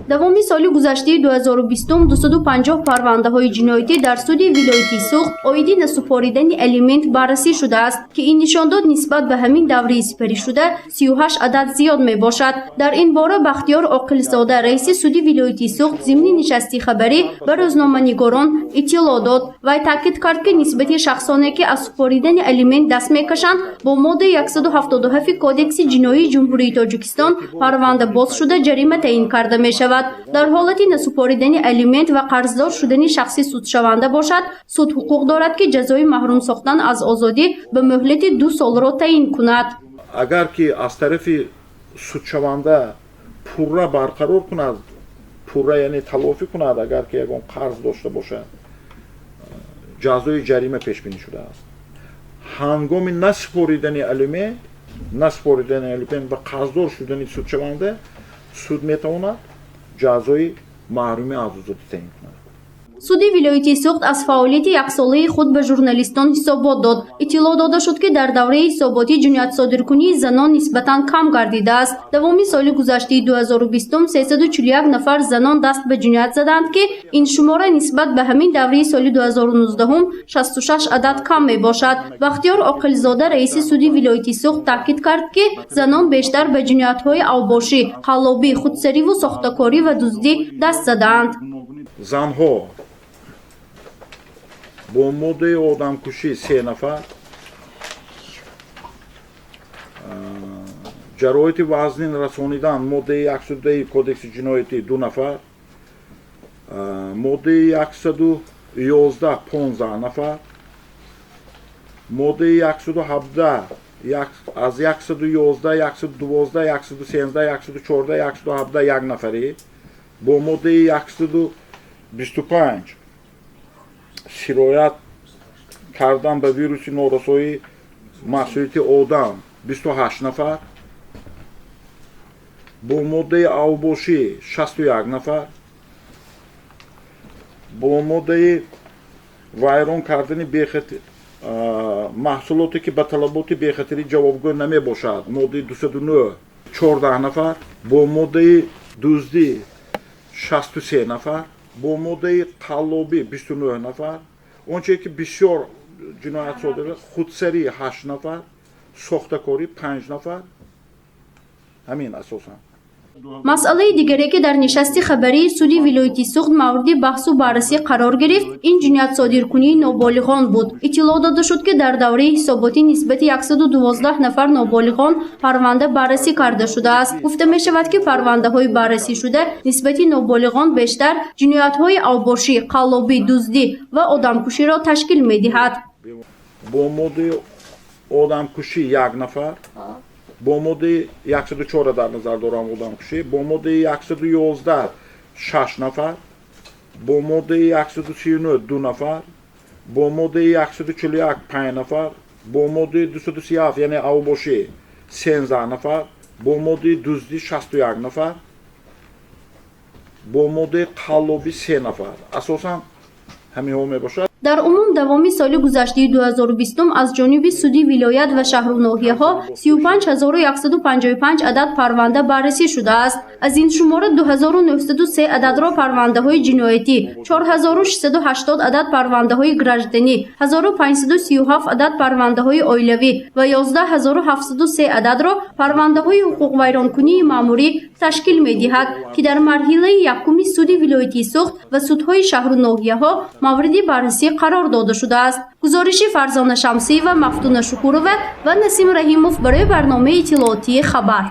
давоми соли гузаштаи 2020 250 парвандаҳои ҷиноятӣ дар суди вилояти Суғд оиди насупоридани алимент баррасӣ шудааст, ки ин нишондод нисбат ба ҳамин давраи сипаришуда 38 адад зиёд мебошад. Дар ин бора Бахтиёр Оқилзода, раиси суди вилояти Суғд, зимни нишасти хабарӣ ба рӯзноманигорон иттилоъ дод. Вай таъкид кард, ки нисбати шахсоне ки аз супоридани алимент даст мекашанд бо моддаи 177 кодекси ҷиноии ҷумҳурии Тоҷикистон парванда боз шуда ҷарима таъин карда мешавад. дар ҳолати насупоридани алимент ва қарздор шудани шахси судшаванда бошад, суд ҳуқуқ дорад ки ҷазои маҳрум сохтан аз озодӣ ба муҳлати 2 солро таъин кунад. агар ки аз тарафи судшаванда пурра барқарор кунад, пурра яъне талофӣ кунад, агар ки ягон қарз дошта бошад, ҷазои ҷарима пешбинӣ шудааст. ҳангоми насупоридани алимент ва қарздор шудани судшаванда суд метавонад ҷазои маҳрумӣ аз озодӣ таъин кунад. суди вилояти Суғд аз фаъолияти яксолаи худ ба журналистон ҳисобот дод. иттилоъ дода шуд, ки дар давраи ҳисоботӣ ҷиноятсодиркунии занон нисбатан кам гардидааст. давоми соли гузаштаи 2020 341 нафар занон даст ба ҷиноят заданд, ки ин шумора нисбат ба ҳамин давраи соли 2019 66 адад кам мебошад. Бахтиёр Оқилзода, раиси суди вилояти Суғд, таъкид кард, ки занон бештар ба ҷиноятҳои авбошӣ, қаллобӣ, худсариву сохтакорӣ ва дуздӣ даст задаанд. занҳо бо моддаи одамкушӣ 3 нафар, ҷароҳати вазнин расонидан моддаи 110 кодекси ҷиноятӣ 2 нафар, моддаи 111 15 нафар, моддаи 117 аз 111 112 113 114 117 1 нафарӣ, бо моддаи 125 сироят кардан ба вируси норасоии маҳсулияти одам 28 нафар, бо моддаи авбошӣ 61 нафар, бо моддаи вайрон кардани маҳсулоте ки ба талаботи бехатарӣ ҷавобгӯ намебошад, моддаи 209 14 нафар, бо моддаи дуздӣ 63 нафар, бо моддаи қаллобӣ 29 нафар, ончае ки бисёр ҷиноят содир худсарӣ 8 нафар, сохтакорӣ 5 нафар. ҳамин асосан. масъалаи дигаре ки дар нишасти хабарии суди вилояти Суғд мавриди баҳсу баррасӣ қарор гирифт, ин ҷиноятсодиркунии ноболиғон буд. иттилоъ дода шуд, ки дар давраи ҳисоботӣ нисбати 112 нафар ноболиғон парванда баррасӣ карда шудааст. гуфта мешавад, ки парвандаҳои баррасишуда нисбати ноболиғон бештар ҷиноятҳои авбошӣ, қаллобӣ, дуздӣ ва одамкуширо ташкил медиҳад. бо моддаи одамкушӣ 1 нафар, бо моддаи 104 дар назар дорам одамкушӣ, бо моддаи 111 6 нафар, бо моддаи 139 2 нафар, бо моддаи 141 5 нафар, бо моддаи 237 яъне авбошӣ 13 нафар, бо моддаи дуздӣ 61 нафар, бо моддаи қаллобӣ 3 нафар. асосан ҳаминҳо мебошад. дар умум давоми соли гузаштаи 2020 аз ҷониби суди вилоят ва шаҳру ноҳияҳо 35155 адад парванда баррасӣ шудааст. аз ин шумора 2903 ададро парвандаҳои ҷиноятӣ, 4680 адад парвандаҳои гражданӣ, 1537 адад парвандаҳои оилавӣ ва 11703 ададро парвандаҳои ҳуқуқвайронкунии маъмурӣ ташкил медиҳад, ки дар марҳилаи якуми суди вилояти Суғд ва судҳои шаҳру ноҳияҳо мавриди баррасӣ қарор дода шудааст. гузориши Фарзона Шамсиева, Мафтуна Шукурова ва Насим Раҳимов барои барномаи иттилоотии Хабар.